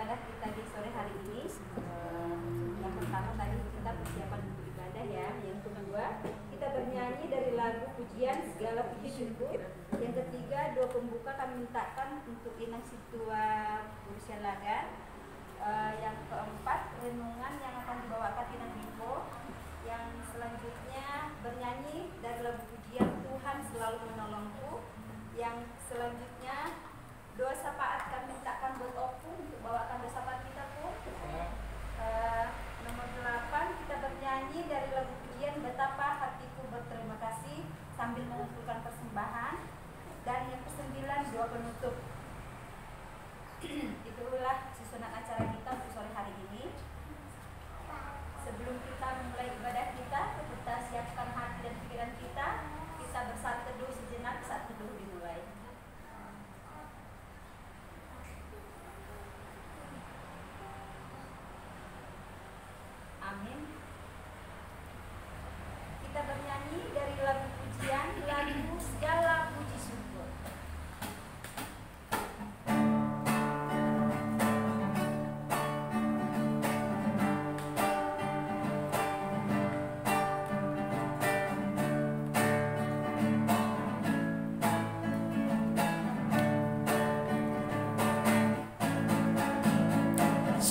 ibadah kita di sore hari ini. Yang pertama tadi kita persiapan untuk ibadah ya. Yang kedua kita bernyanyi dari lagu pujian segala puji syukur. Yang ketiga doa pembuka kami mintakan untuk Inang Situa Urusian Lagan. Yang keempat renungan yang akan dibawakan Inang Bimbo. Yang selanjutnya bernyanyi dari lagu pujian Tuhan Selalu Menolongku. Yang selanjutnya doa syafaat kami mintakan buat Opung untuk bawakan doa syafaat kita pun. Nomor 8 kita bernyanyi dari lagu pujian Betapa Hatiku Berterima Kasih sambil mengumpulkan persembahan. Dan yang ke-9 doa penutup. Itulah susunan acara kita untuk sore hari ini. Sebelum kita memulai ibadah kita siapkan hati dan pikiran kita bersatu teduh sejenak saat teduh dimulai. Amin. Kita bernyanyi dari lagu pujian, lagu segala puji syukur.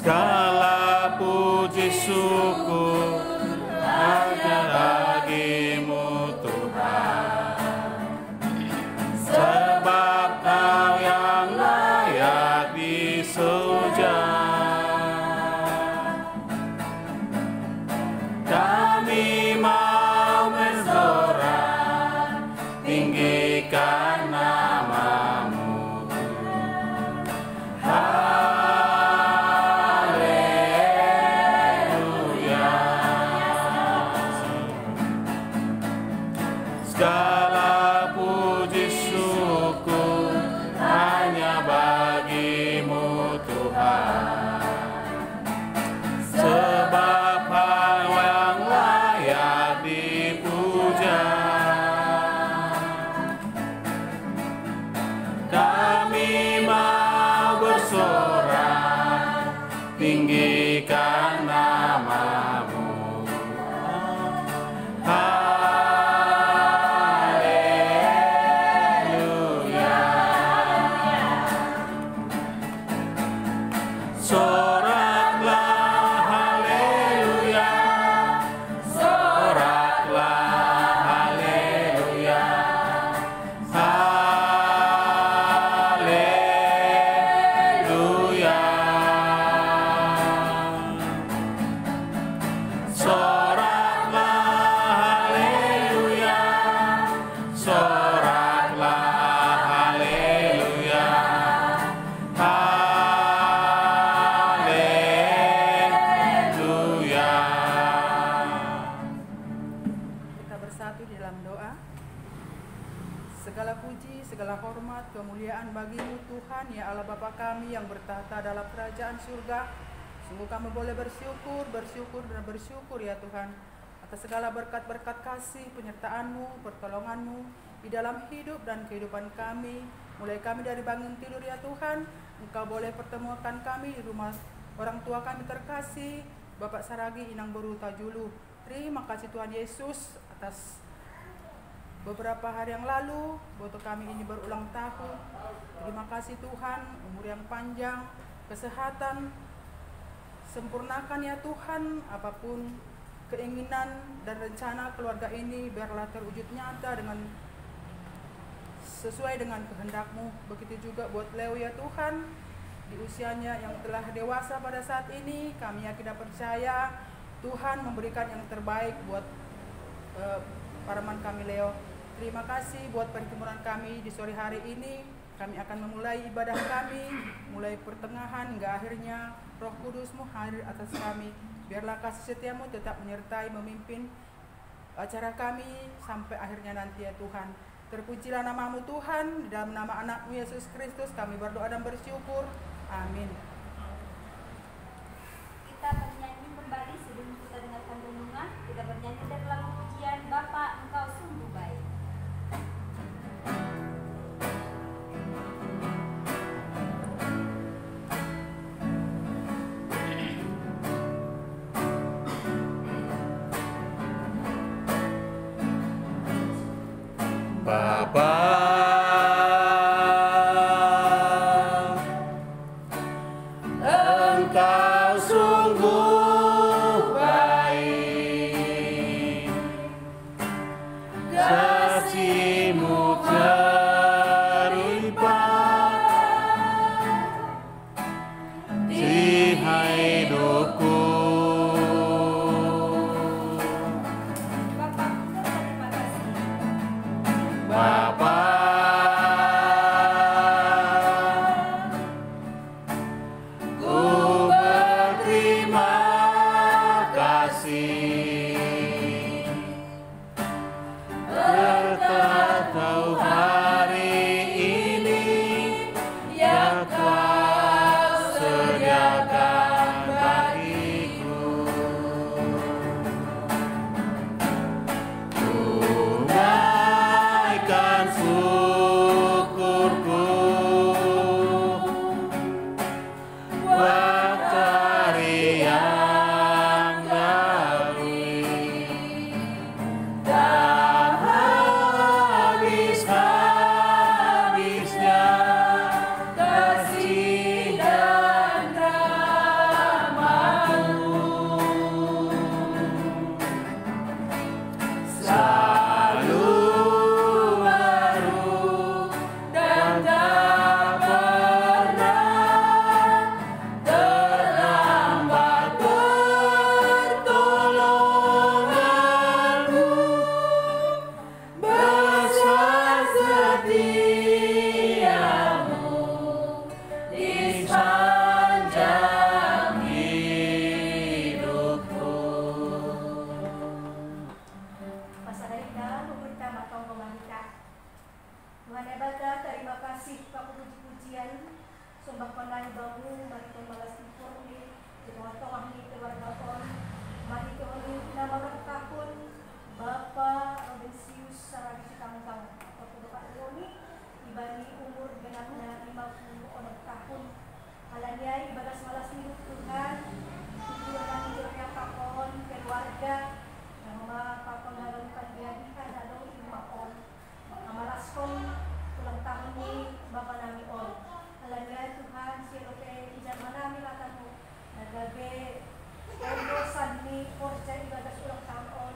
Segala puji syukur hanya bagimu Tuhan, sebab Kau yang layak dipuja. Kami mau bersorak tinggikan nama-Mu. Segala puji syukur hanya bagimu Tuhan, sebab Kau yang layak dipuja. Kami mau bersorak tinggikan nama-Mu. Segala puji, segala hormat, kemuliaan bagi-Mu Tuhan, ya Allah Bapa kami yang bertahta dalam kerajaan surga. Sungguh kami boleh bersyukur dan bersyukur ya Tuhan, atas segala berkat-berkat kasih, penyertaan-Mu, pertolongan-Mu di dalam hidup dan kehidupan kami. Mulai kami dari bangun tidur ya Tuhan, Engkau boleh pertemukan kami di rumah orang tua kami terkasih, Bapak Saragi Inang Boru Tajulu. Terima kasih Tuhan Yesus atas beberapa hari yang lalu waktu kami ini berulang tahun. Terima kasih Tuhan, umur yang panjang, kesehatan, sempurnakan ya Tuhan apapun keinginan dan rencana keluarga ini, biarlah terwujud nyata dengan sesuai dengan kehendak-Mu. Begitu juga buat Leo ya Tuhan, di usianya yang telah dewasa pada saat ini, kami yakin dan percaya Tuhan memberikan yang terbaik buat paraman kami Leo. Terima kasih buat pertemuan kami di sore hari ini. Kami akan memulai ibadah kami, mulai pertengahan hingga akhirnya. Roh Kudus-Mu hadir atas kami. Biarlah kasih setia-Mu tetap menyertai, memimpin acara kami sampai akhirnya nanti ya Tuhan. Terpujilah nama-Mu Tuhan, di dalam nama anak-Mu Yesus Kristus kami berdoa dan bersyukur. Amin. Kita bernyanyi kembali sebelum kita dengarkan renungan. Kita bernyanyi dari lagu pujian Bapa Engkau Sungguh Baik. Bapa, Engkau sungguh baik, kasih-Mu terlimpah di hidupku. Bapa, ku berterima kasih berkat Kau hari ini yang Kau sediakan bagiku. Tunaikan syukurku buat hari yang lalu dan habis-habisnya kasih dan rahmat-Mu selalu baru dan tak pernah terlambat pertolongan-Mu, besar setia-Mu di sepanjang hidupku. Pasarayda, pupunta matang pemanita. Tuhan Ebada, terima kasih Pak puji-pujian. Sumbah panai babu, mari Tuhan balas informi. Tuhan tongah ni keluarga pon. Mari Tuhan nama bertahun. Bapa Robensius sarang citang-tang. Waktu Bapak Leoni, ibani umur genapnya 50 tahun. Alanya ibadah malas hidup Tuhan. Tujuan hidupnya Papon, keluarga. Nama Papon dalam kajian ada lima on. Amalaskon ulang tahun ni Bapak nami on. Alanya Tuhan siloke ijan manami latamu. Nagabe dosan ni porja ibadah ulang tahun on.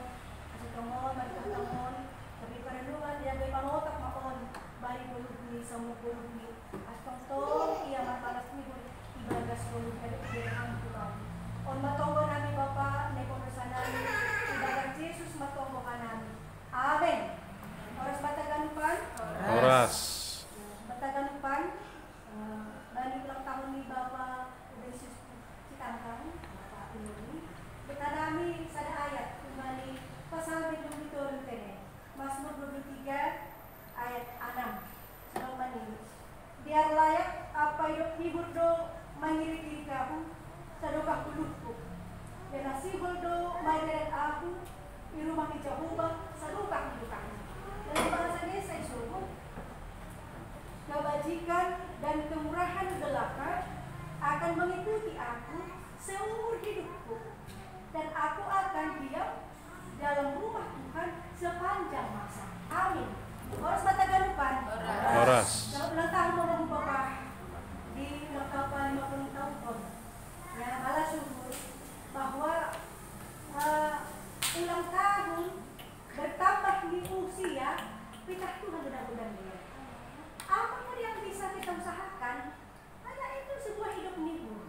Asitomon, marikamon. Tapi perenungan dia be mangotak maon. Bari buluh ni semua buluh ni. Astong-tong iya matalas ni ibadah buluh dari dirham Tuhan. On matonggo nami Bapak ne pembesanan ibadah Yesus matonggo kanami. Amin. Oras bataganupan? Oras. Bataganupan. Bani ulang tahun ni Bapak Yesus Citangkang. Bapak ini. Kita nami sada ayat kembali pasal 22 rentene. Mazmur 23 ayat 6. Sebelum manis. Biar layak apa hidup hibur do mengirit diri kamu sadokah kulutku. Dan nasibul do mengirit aku di rumah di Jehovah sadokah hidup kamu. Dan bahasanya saya suruh kebajikan dan kemurahan belaka akan mengikuti aku seumur hidupku, dan aku akan diam dalam rumah Tuhan sepanjang masa. Amin. Oras bataganupan. Oras. Ulang tahun orang Bapak di ulang 50 tahun. Ya, malah syukur bahwa ulang tahun bertambah di usia, pitah Tuhan benar-benar dia. Apa yang bisa kita usahakan? Hanya itu sebuah hidup minggu.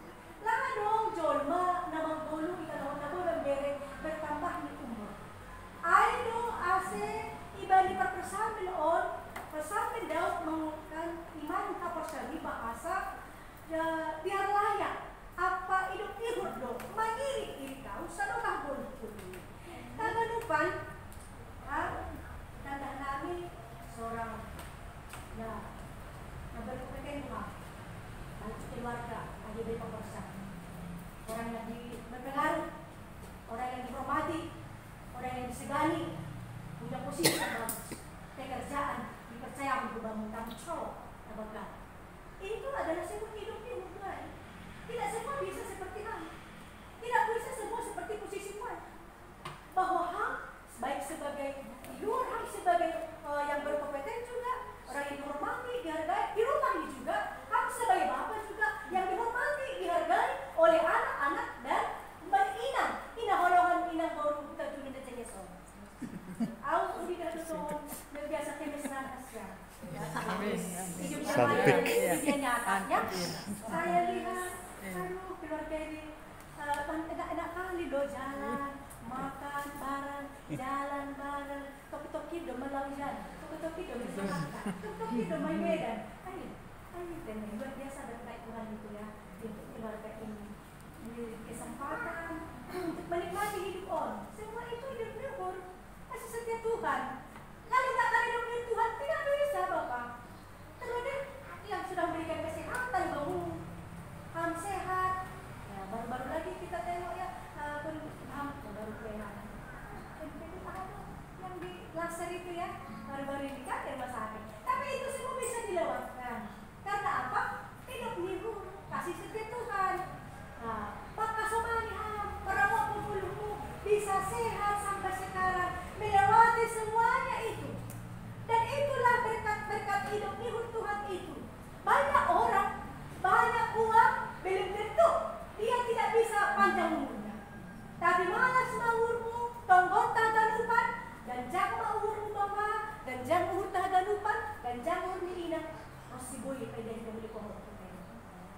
Saya lihat, aduh keluarga ini enak-enak kali loh jalan, makan bareng, jalan bareng, toki-toki do Malaysia, toki-toki do Jakarta, toki-toki do Medan. Ayo, dan luar biasa dan baik Tuhan itu ya, untuk keluarga ini. Kesempatan untuk menikmati hidup on. Semua itu hidup luhur, kasih setia Tuhan. Lalu tak ada hidup Tuhan tidak bisa Bapak. Terlebih yang sudah memberikan kesehatan kamu, ham sehat. Ya, baru-baru lagi kita tengok ya, ham baru kelihatan. Itu yang di laser itu ya, baru-baru ini kan rumah sakit. Tapi itu semua bisa dilewatkan. Karena apa? Hidup minggu kasih setia Tuhan. Nah, Pak Somani para puluhmu bisa sehat sampai sekarang, melewati semuanya itu. Dan itulah berkat-berkat hidup minggu Tuhan itu. Banyak orang, banyak uang, belum tentu dia tidak bisa panjang umurnya. Tapi malas mawurmu, tonggon tagalupan, dan jangan mawurmu Bapak, dan jangan umur tagalupan, dan jangan umur ina. Masih boleh pendek dan boleh pohon.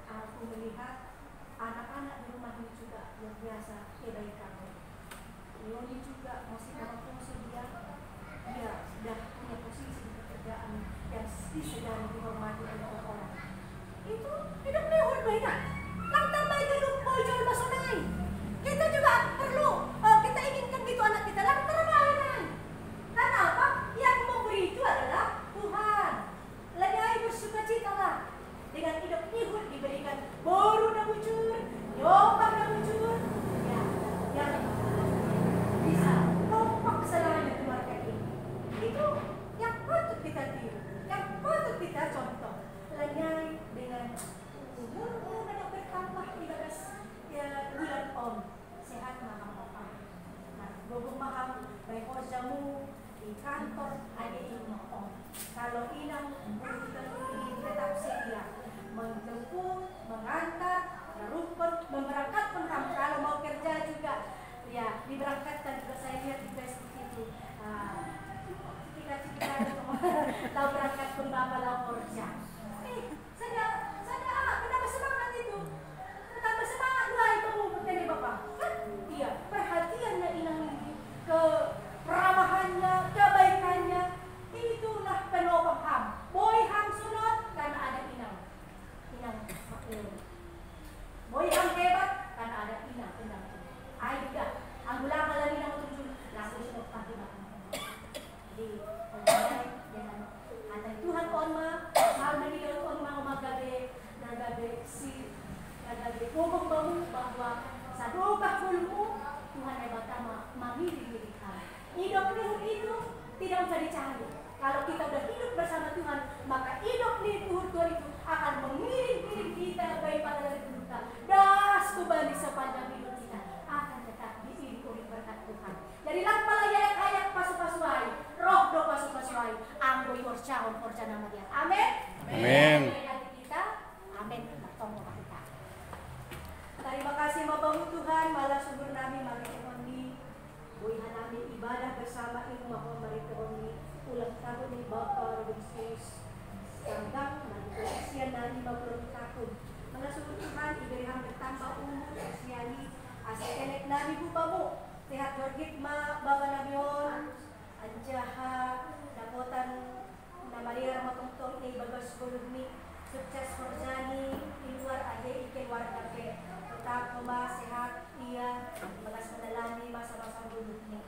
Aku melihat anak-anak di rumah ini juga luar biasa kebaikannya. Yoni juga masih dalam fungsi dia sudah punya posisi di pekerjaan yang disedari dihormati oleh orang. Itu hidup lehur banyak. Lang tambah itu bojol masonai. Kita juga perlu, kita inginkan gitu anak kita lang terbaik. Karena apa? Yang memberi itu adalah Tuhan. Lagi bersukacitalah dengan hidup lehur diberikan boru dan bujur, nyoba dan bujur, ya, yang bisa kompak selamanya keluarga ini. Itu yang patut kita tiru, yang patut kita contoh. Lanyai dengan umur yang bertambah 13 bulan om, sehat maham apa. Nah, gobong maham baik jamu di kantor ada ilmu om. Kalau inang kita tetap sedia menjemput, mengantar, merukun, memberangkatkan kamu. Kalau mau kerja juga, ya diberangkatkan juga. Saya lihat di Facebook itu. Kita tahu berangkat pun bapak lau kerja. Saya kenapa semangat itu? Kenapa semangat lah itu mengumpulkan bapak? Kan iya, perhatiannya inang ini, keramahannya, kebaikannya, itulah penopang ham. Boy ham sunod karena ada inang. Boy ham hebat karena ada inang. Aida, ang gulangan lang inang tujuh, langsung sunod pagi makan. Jadi, dengan ada Tuhan onma, hal menilai onma umagabe, nagabe ngomong bamu bahwa sa dobah hulmu Tuhan hebat ama mamili-milikan. Hidup luhur itu tidak usah dicari. Kalau kita sudah hidup bersama Tuhan, maka hidup di luhur Tuhan itu akan mengiring-iring kita baik pada dari kita. Das kembali sepanjang hidup kita akan tetap diiring oleh berkat Tuhan. Jadi lampala yayak-ayak pasu-pasuai, roh do pasu-pasuai, anggoy orcaon orca nama dia. Amin. Amin. Kita, amin. Bertemu kita. Terima kasih Bapak Tuhan, malah subur nami mari kami, buihan nami ibadah bersama ibu Bapak mari kami. Ulang tahun ni Bapak Yesus hanggang usia dari 50 tahun. Mga sulit Tuhan, iberihan bertambah umur usia ni asekelek nabi bupamu. Sehat jorgit ma baba nabion anjaha dapotan na malira matungtong ni bagas gulugmi sukses forjani di luar aja ikan warga ke tetap ma sehat iya bagas menalani masa-masa gulugmi.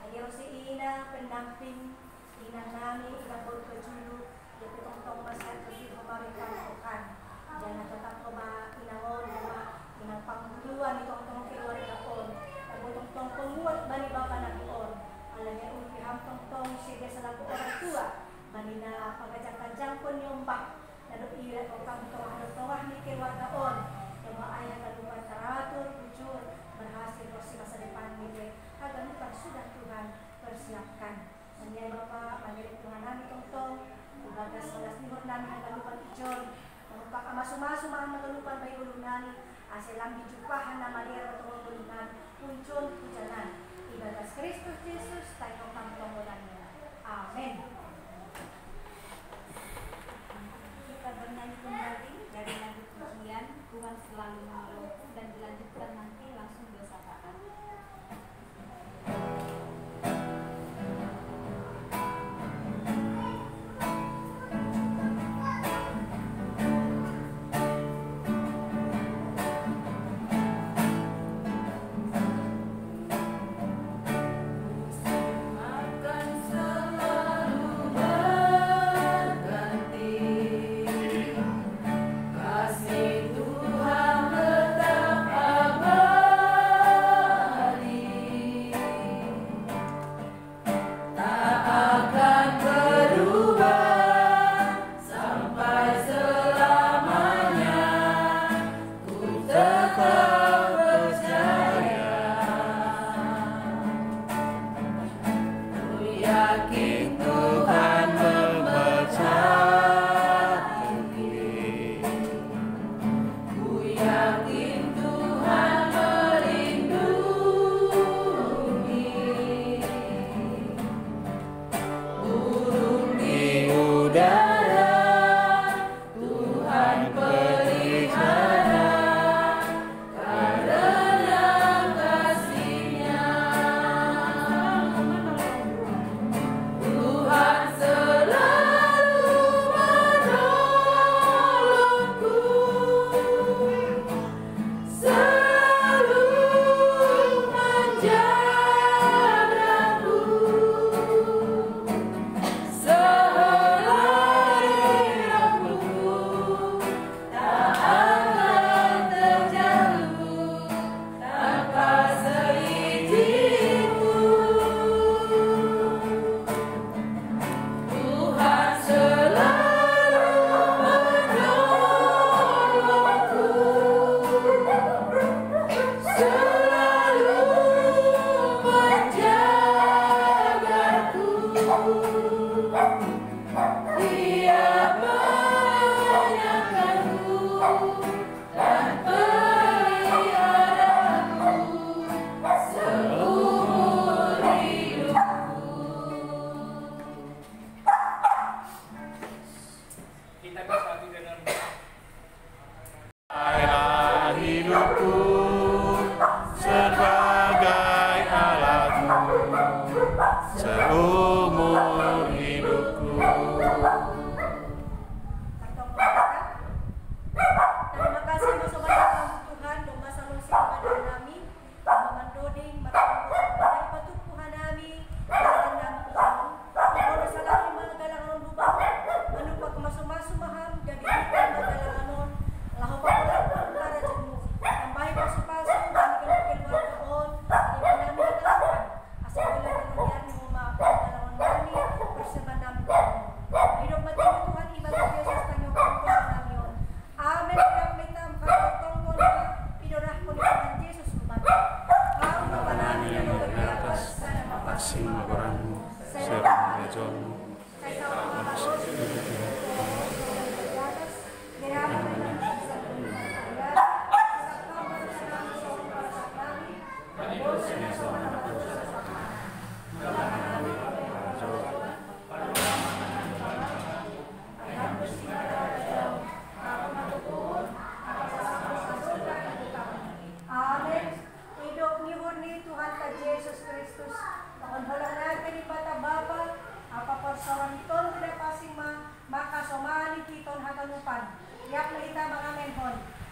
Ayo si ina pendamping inang nami ikabot ke julu ya petong-tong masyarakat di pemarikan Tuhan jangan tetap koma inangon inang panguluan itong-tong keluarga on tong penguat bani bapa nabi on alanya ulpi ham tong sige selaku orang tua bani na pagajang-kajang pun nyombak nado ira tong tawah ni keluarga on yang ayah kalupan teratur jujur berhasil bersih masa depan ni kaganupan sudah Tuhan persiapkan. Menyai Bapak, mengirim Tuhan kami tong-tong, bagas bagas timur nami hagalupan ijon, mengupak amasu-masu mga magalupan bayi ulun nani, aselang dijupahan na malir atong ulun nani, puncun pujanan, ibagas Kristus Yesus, tayo pangtonggolan niya. Amen. Kita bernyanyi kembali dari lagu Tuhan selalu menolongku, dan dilanjutkan nanti langsung bersapaan.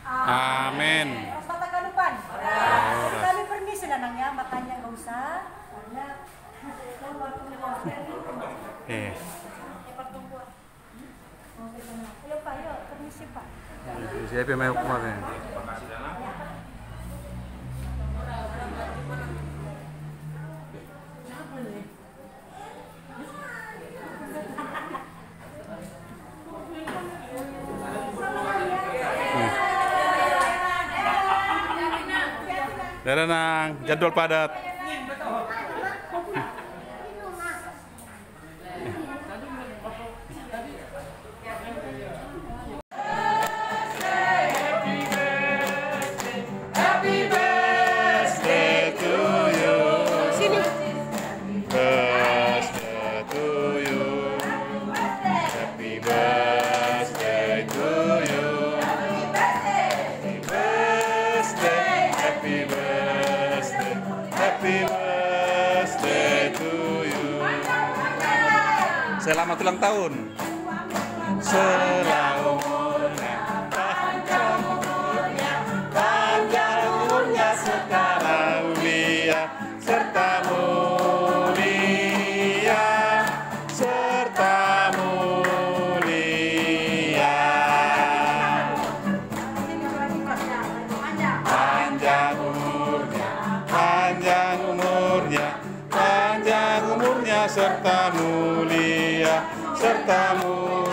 Amin. Kami permisi nanangnya, makanya nggak usah karena ayo Pak, yuk permisi Pak. Siapa yang mau kemarin? Dadah nang, jadwal padat. Happy birthday, happy birthday to you. Selamat ulang tahun. Selamat umurnya, panjang umurnya sekarang mulia serta mulia serta mulia. Panjang umurnya, panjang umurnya, panjang umurnya serta mulia serta mulia.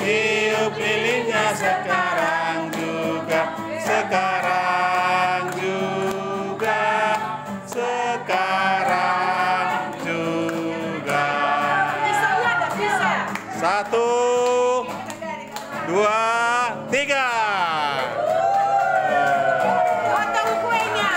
Tiup lilinnya sekarang juga, sekarang juga, sekarang juga. 1, 2, 3. Potong kuenya.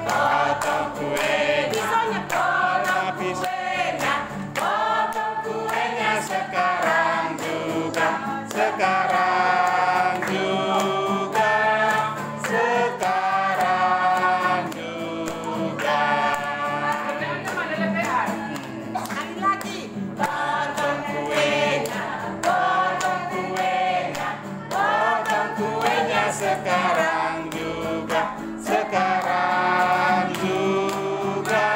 Potong kuenya. Pisaunya potong Pisaunya. Potong kuenya sekarang juga, sekarang juga, sekarang juga. Sekali lagi. Potong kuenya, potong kuenya, potong kuenya sekarang juga, sekarang juga,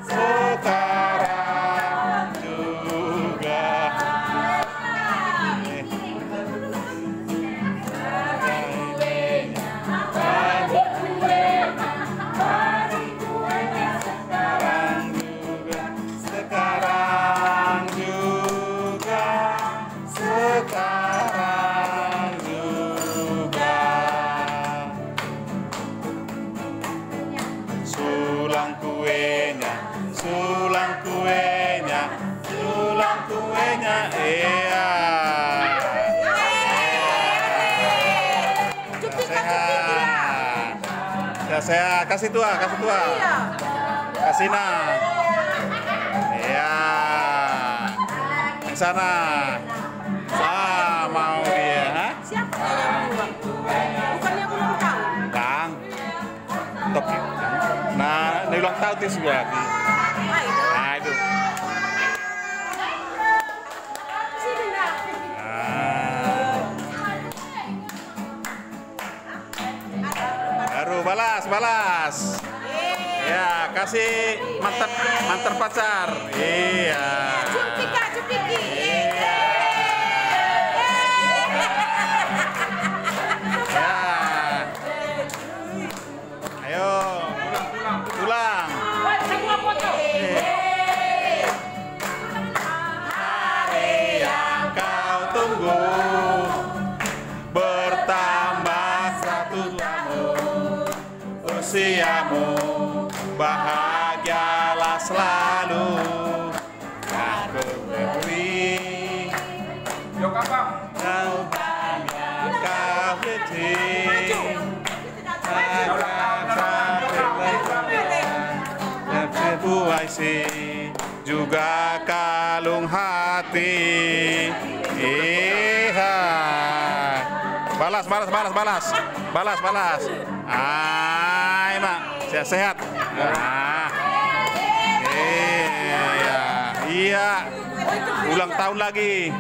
sekarang juga. Sekarang juga, sekarang juga. Sulang kuenya, sulang kuenya, sulang kuenya, iya. Sehat. Ya sehat, kasih tua, kasih tua. Kasih nah. Iya. Di sana. Mau dia, ha? Siapa yang buang? Bukannya ulang tahun. Kang. Top. Nah, ini ulang tahun itu juga. Nah, itu. Sini nak. Baru balas, balas. Ya, kasih mantan pacar. Iya. Cupi kak, cupi ki. Ya. Ayo, pulang. Semua foto. Hari yang kau tunggu bertambah 1 tahun usiamu, bahagialah selalu. Aku beri kau bangga, kau beri juga kalung hati. Iya. Balas, balas, balas, balas. Balas, balas. Ay, mak. Sehat-sehat. Nah. Iya. Iya. Ulang tahun lagi.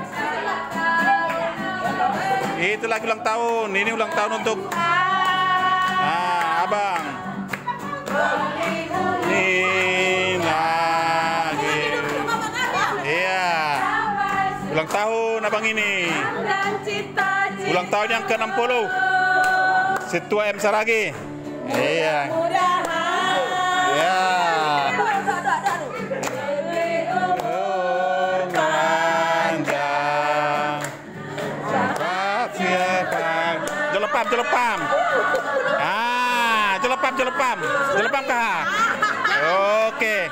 Itu lagi ulang tahun. Ini ulang tahun untuk abang. Ini lagi. Iya. Ulang tahun abang ini. Ulang tahun yang ke-60. Setua M Saragi. Iya. Iya. Jelepam, jelepam. Jelepam, jelepam. Jelepam kah? Oke.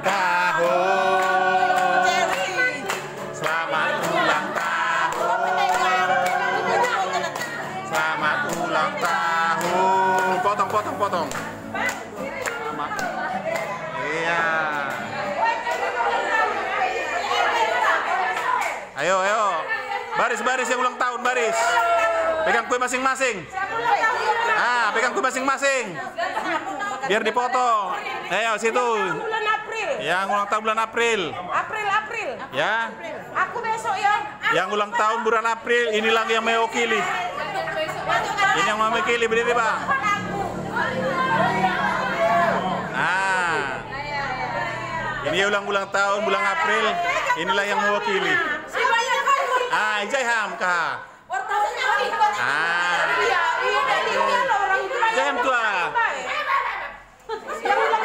Tahun. Selamat ulang tahun. Selamat ulang tahun. Potong, potong. potong. Iya. Ayo. Baris yang ulang tahun, baris. Pegang kue masing-masing. Pegang kue masing-masing. Biar dipotong. Ayo situ. Bulan April. Yang ulang tahun bulan April. April. Ya. Aku besok ya. Yang ulang tahun bulan April, inilah yang mewakili. Ini yang mewakili, berdiri Bang. Ini ulang tahun bulan April, inilah yang mewakili. Jaiham kah? Jaiham tua.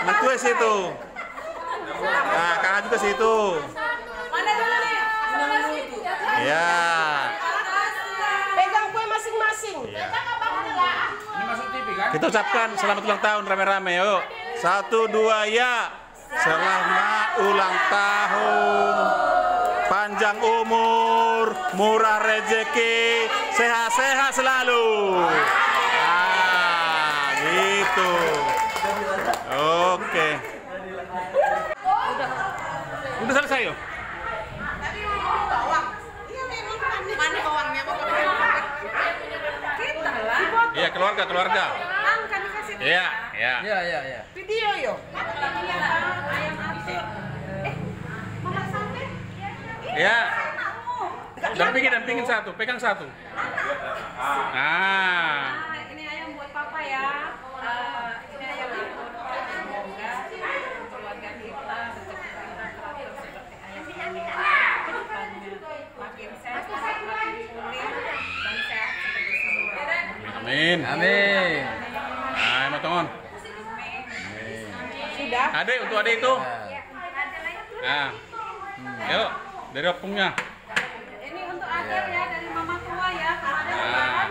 Mentua situ. Kakak juga situ. Ya. Pegang kue masing-masing. Ya. Kita ucapkan selamat ulang tahun rame-rame, yuk. 1, 2, ya. Selamat ulang tahun. Panjang umur, murah rezeki, sehat-sehat selalu. Gitu. Oke. Udah selesai yuk. Mana bawangnya? Iya, keluarga. Iya. Video yo. Ya. Dampingin satu, pegang satu. Ini ayam buat papa ya. Ini ayam buat papa. Semoga keluarga kita seperti ayam ini kedepannya makin sehat, makin pulih dan sehat seperti semua. Amin. Mau tongon. Sudah. Adek, untuk adek itu. Yuk, dari opungnya. Ini untuk Adel ya, dari mama tua ya. Kemarin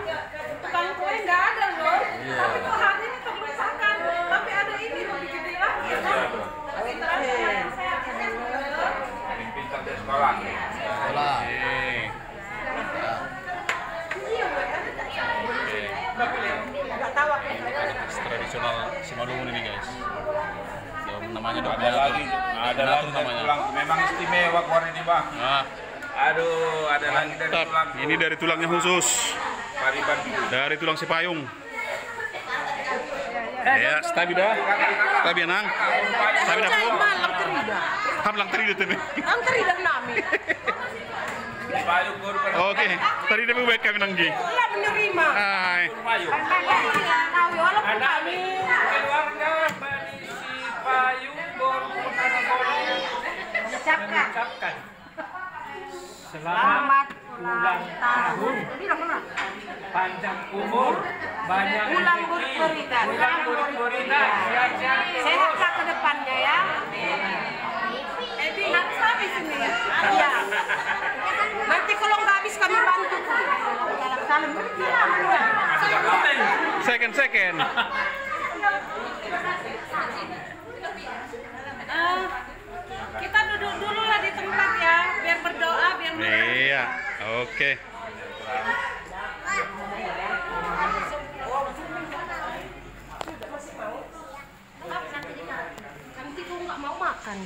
tukang kue nggak ada loh. Tapi kok hari ini terlupakan. Tapi ada ini loh, bikin lagi. Tapi terakhir saya Pintar di sekolah. Enggak tahu aku. Tradisional Simalungun ini guys. Namanya Ada lagi namanya. tulang. Memang istimewa kuar ini Bang. Aduh, ada lagi dari Mantap. tulang. Ini dari tulangnya khusus. Pariban dulu. Dari tulang si payung. Ya, stabi dah. Stabi nang. Stabi dah pun. Lang terida. Lang terida tu ni. Lang terida nami. Di payung baru pada Oke, tadi dia baik kami nanggi. Lah menerima. Hai. payung. Anak Kami keluarga berisi payung mengucapkan Selamat ulang tahun. panjang umur, banyak Ulang rezeki, berikan. ulang berikan, sehat-sehat terus. Sehatlah ke depannya ya. Edi, habis ini ya. Iya. Nanti kalau nggak habis kami bantu. Salam. Second. kita duduk dulu lah di tempat ya, biar berdoa, biar Iya, oke. Nanti kau nggak mau makan.